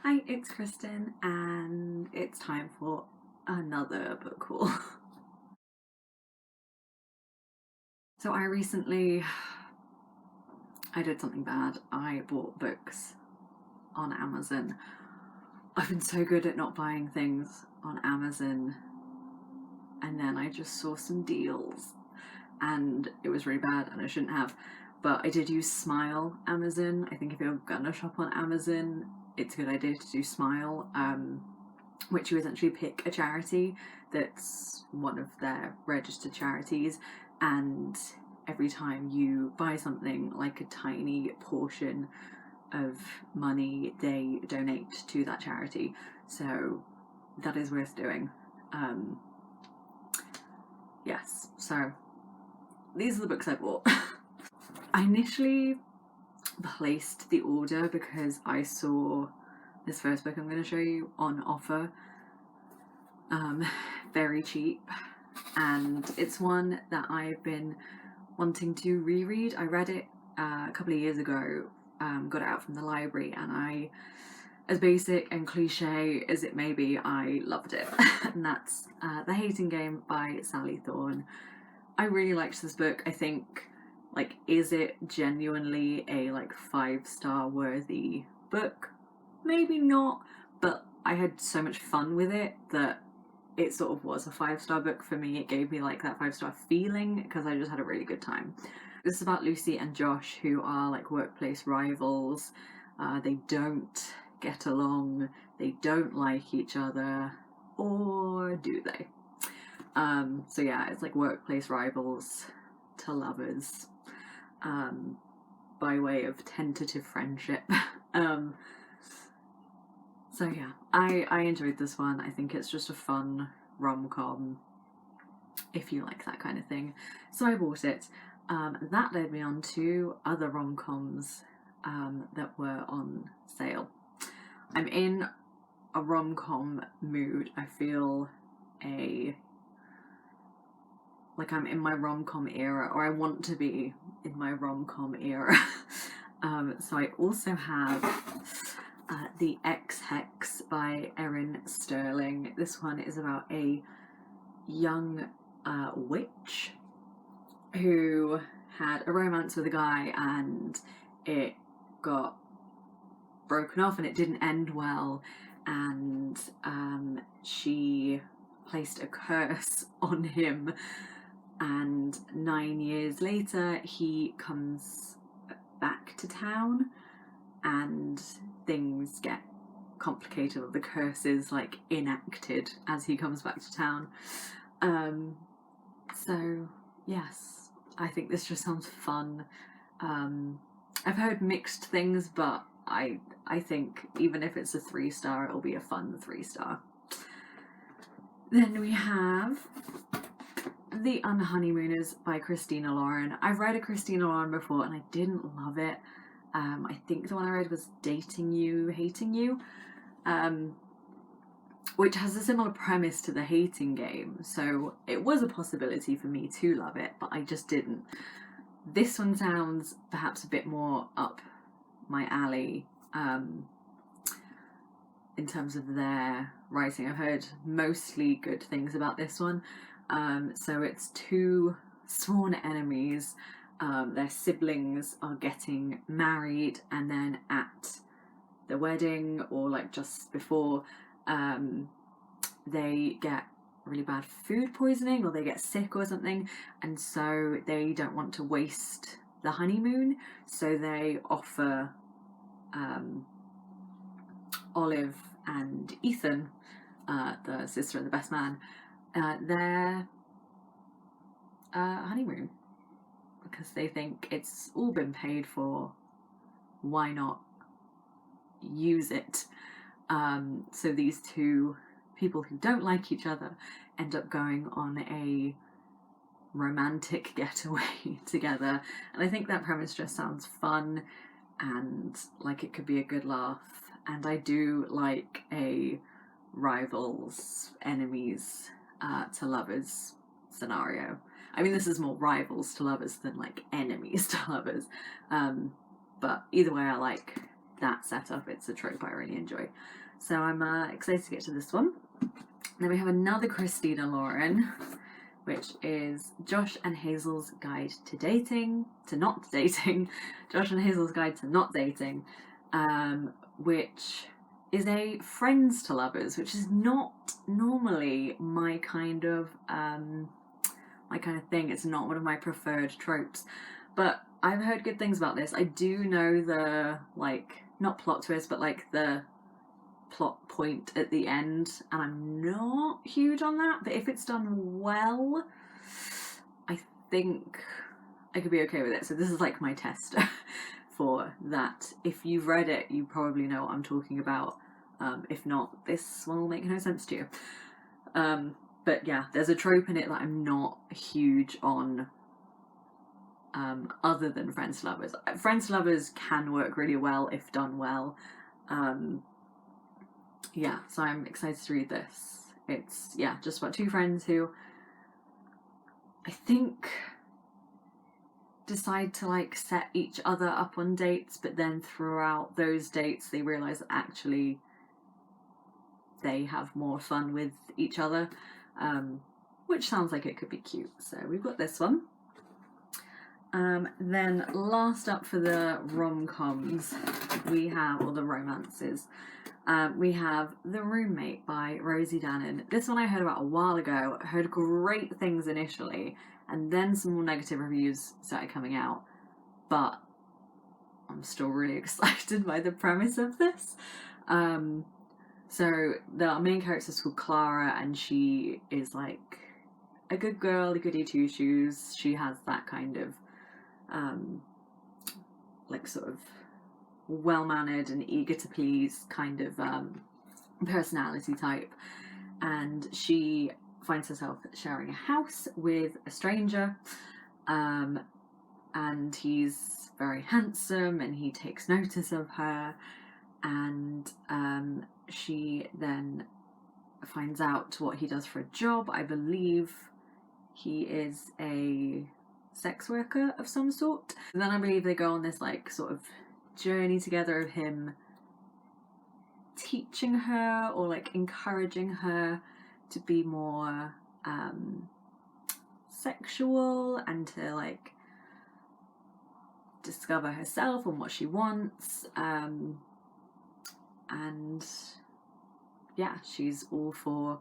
Hi, it's Kristen, and it's time for another book haul. So I did something bad. I bought books on Amazon. I've been so good at not buying things on Amazon, and then I just saw some deals, and it was really bad, and I shouldn't have. But I did use Smile Amazon. I think if you're gonna shop on Amazon, it's a good idea to do Smile. Which you essentially pick a charity that's one of their registered charities, and every time you buy something, like a tiny portion of money they donate to that charity. So that is worth doing. Um, yes, so these are the books I bought. I initially placed the order because I saw this first book I'm going to show you on offer very cheap, and it's one that I've been wanting to reread. I read it a couple of years ago, got it out from the library, and as basic and cliche as it may be, I loved it. And that's The Hating Game by Sally Thorne. I really liked this book. I think, is it genuinely a 5-star worthy book? Maybe not, but I had so much fun with it that it sort of was a 5-star book for me. It gave me that 5-star feeling because I just had a really good time. This is about Lucy and Josh, who are workplace rivals. They don't get along, they don't like each other, or do they? So yeah, it's workplace rivals to lovers, by way of tentative friendship. um, So yeah, I enjoyed this one. I think it's just a fun rom-com if you like that kind of thing. So I bought it. That led me on to other rom-coms that were on sale. I'm in a rom-com mood. I feel I'm in my rom-com era, or I want to be in my rom-com era. So I also have The Ex-Hex by Erin Sterling. This one is about a young witch who had a romance with a guy, and it got broken off and it didn't end well, and she placed a curse on him, and 9 years later he comes back to town and things get complicated, or the curse is enacted as he comes back to town. So yes, I think this just sounds fun. I've heard mixed things, but I think even if it's a 3-star, it'll be a fun 3-star. Then we have The Unhoneymooners by Christina Lauren. I've read a Christina Lauren before and I didn't love it. I think the one I read was Dating You, Hating You, which has a similar premise to The Hating Game, so it was a possibility for me to love it, but I just didn't. This one sounds perhaps a bit more up my alley in terms of their writing. I've heard mostly good things about this one. So it's two sworn enemies. Their siblings are getting married, and then at the wedding, or just before, they get really bad food poisoning, or they get sick or something, and so they don't want to waste the honeymoon, so they offer Olive and Ethan, the sister and the best man, their honeymoon, because they think it's all been paid for, why not use it? So these two people who don't like each other end up going on a romantic getaway together, and I think that premise just sounds fun and it could be a good laugh, and I do like a rivals enemies to lovers scenario. I mean, this is more rivals to lovers than enemies to lovers, but either way I like that setup. It's a trope I really enjoy. So I'm excited to get to this one. Then we have another Christina Lauren, which is Josh and Hazel's Guide to Dating, to Not Dating. Josh and Hazel's Guide to Not Dating, which is a friends to lovers, which is not normally my kind of thing. It's not one of my preferred tropes, but I've heard good things about this. I do know the, like, not plot twist, but like the plot point at the end, and I'm not huge on that, but if it's done well, I think I could be okay with it. So this is like my tester for that. If you've read it, you probably know what I'm talking about. If not, this will make no sense to you. But yeah, there's a trope in it that I'm not huge on, other than friends to lovers. Friends to lovers can work really well if done well. Yeah, so I'm excited to read this. It's, yeah, just about two friends who I think decide to like set each other up on dates, but then throughout those dates they realise that actually they have more fun with each other, which sounds like it could be cute. So we've got this one. Then last up for the rom-coms, we have, or the romances, we have The Roommate by Rosie Danan. This one I heard about a while ago. I heard great things initially, and then some more negative reviews started coming out. But I'm still really excited by the premise of this. So the main character is called Clara, and she is like a good girl, a goody two shoes. She has that kind of like sort of well-mannered and eager to please kind of personality type, and she finds herself sharing a house with a stranger, and he's very handsome and he takes notice of her, and she then finds out what he does for a job. I believe he is a sex worker of some sort. And then I believe they go on this like sort of journey together of him teaching her or like encouraging her to be more sexual and to like discover herself and what she wants, and yeah, she's all for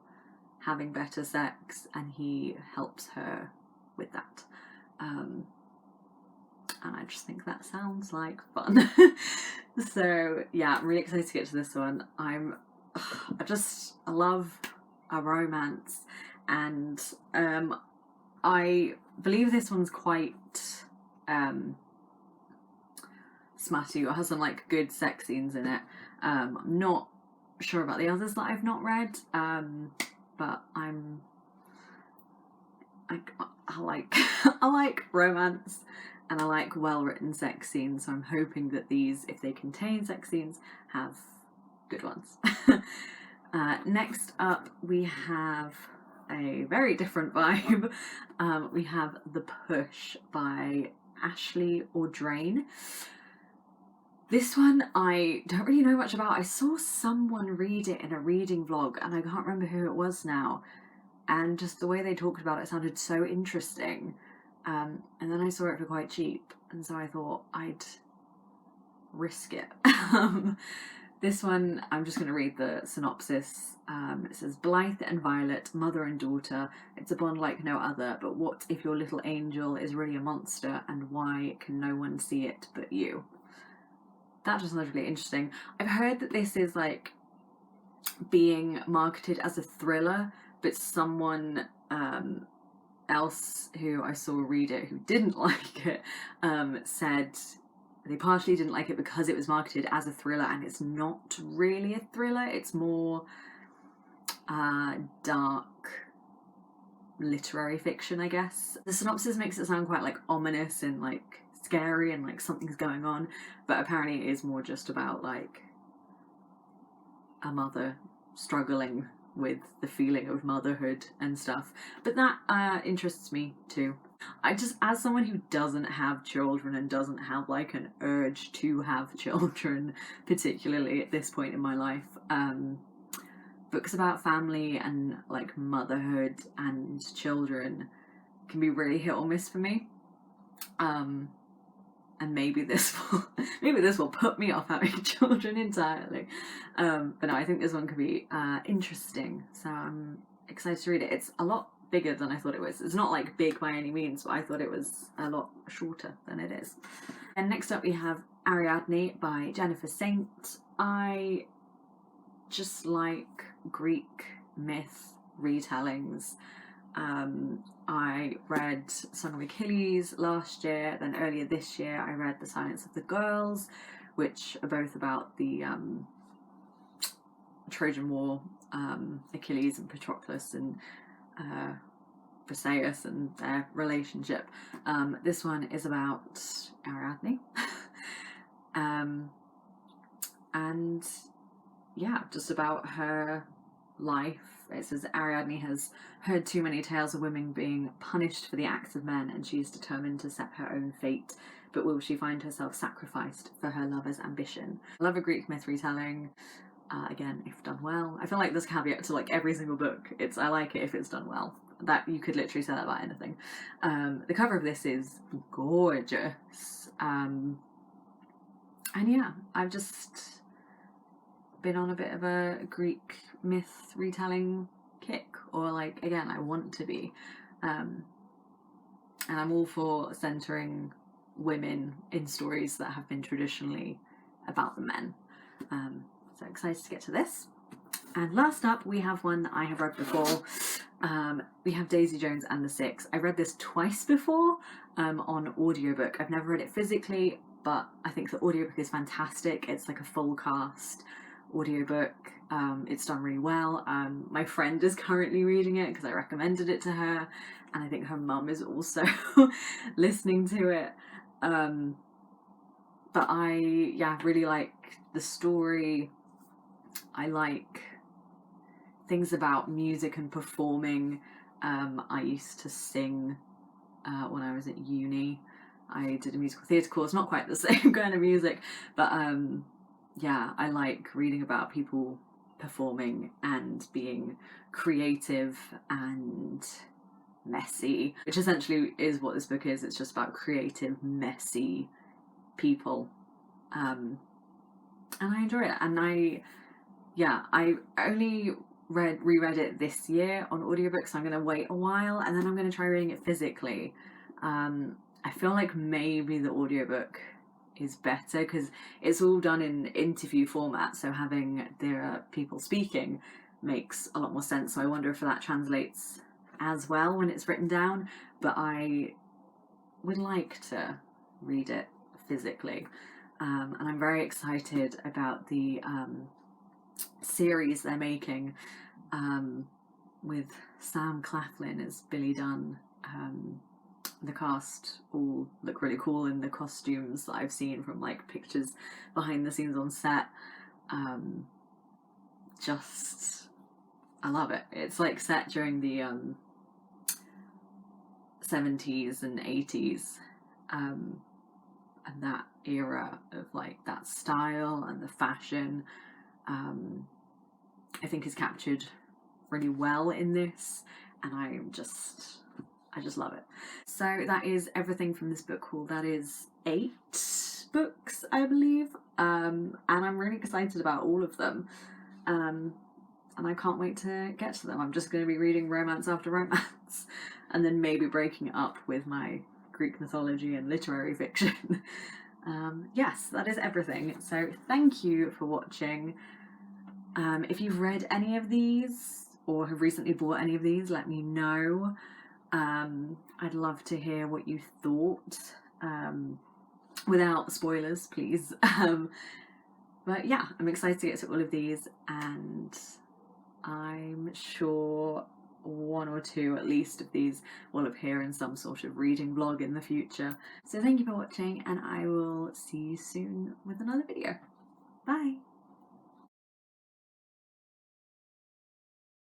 having better sex and he helps her with that. And I just think that sounds like fun. So yeah, I'm really excited to get to this one. I love a romance, and I believe this one's quite smutty or has some like good sex scenes in it. I'm not sure about the others that I've not read, but I like I like romance and I like well-written sex scenes, so I'm hoping that these, if they contain sex scenes, have good ones. Next up we have a very different vibe. We have The Push by Ashley Audrain. This one I don't really know much about. I saw someone read it in a reading vlog and I can't remember who it was now, and just the way they talked about it sounded so interesting, and then I saw it for quite cheap, and so I thought I'd risk it. This one, I'm just going to read the synopsis. It says, Blythe and Violet, mother and daughter, it's a bond like no other, but what if your little angel is really a monster, and why can no one see it but you? That just sounds really interesting. I've heard that this is like being marketed as a thriller, but someone else who I saw read it who didn't like it said they partially didn't like it because it was marketed as a thriller, and it's not really a thriller. It's more dark literary fiction, I guess. The synopsis makes it sound quite like ominous and like scary and like something's going on, but apparently it is more just about like a mother struggling with the feeling of motherhood and stuff. But that interests me too. I just, as someone who doesn't have children and doesn't have like an urge to have children, particularly at this point in my life, books about family and like motherhood and children can be really hit or miss for me. And maybe this will put me off having children entirely. But no, I think this one could be interesting. So I'm excited to read it. It's a lot bigger than I thought it was. It's not like big by any means, but I thought it was a lot shorter than it is. And next up we have Ariadne by Jennifer Saint. I just like Greek myth retellings. I read Song of Achilles last year, then earlier this year I read The Silence of the Girls, which are both about the Trojan War, Achilles and Patroclus and Briseis and their relationship. This one is about Ariadne. And yeah, just about her life. It says Ariadne has heard too many tales of women being punished for the acts of men, and she is determined to set her own fate. But will she find herself sacrificed for her lover's ambition? I love a Greek myth retelling. Again, if done well. I feel like there's caveat to like every single book. I like it if it's done well. That you could literally say that about anything. The cover of this is gorgeous. And yeah, I've just been on a bit of a Greek myth retelling kick, or like, again, I want to be. And I'm all for centering women in stories that have been traditionally about the men. So excited to get to this. And last up, we have one that I have read before. We have Daisy Jones and the Six. I read this twice before on audiobook. I've never read it physically, but I think the audiobook is fantastic. It's like a full cast audiobook. It's done really well. My friend is currently reading it because I recommended it to her, and I think her mum is also listening to it. But I really like the story. I like things about music and performing. I used to sing when I was at uni. I did a musical theatre course, not quite the same kind of music, but yeah, I like reading about people performing and being creative and messy, which essentially is what this book is. It's just about creative, messy people. And I enjoy it. And I only reread it this year on audiobook, so I'm going to wait a while and then I'm going to try reading it physically. I feel like maybe the audiobook is better because it's all done in interview format, so having the people speaking makes a lot more sense. So I wonder if that translates as well when it's written down, but I would like to read it physically. And I'm very excited about the series they're making with Sam Claflin as Billy Dunn. The cast all look really cool in the costumes that I've seen from like pictures behind the scenes on set. I love it. It's like set during the 70s and 80s, and that era of like that style and the fashion I think is captured really well in this, and I just love it. So that is everything from this book haul. That is 8 books, I believe, and I'm really excited about all of them, and I can't wait to get to them. I'm just going to be reading romance after romance and then maybe breaking it up with my Greek mythology and literary fiction. Yes, that is everything. So thank you for watching. If you've read any of these or have recently bought any of these, let me know. I'd love to hear what you thought, without spoilers, please. But yeah, I'm excited to get to all of these, and I'm sure 1 or 2 at least of these will appear in some sort of reading vlog in the future. So thank you for watching, and I will see you soon with another video. Bye!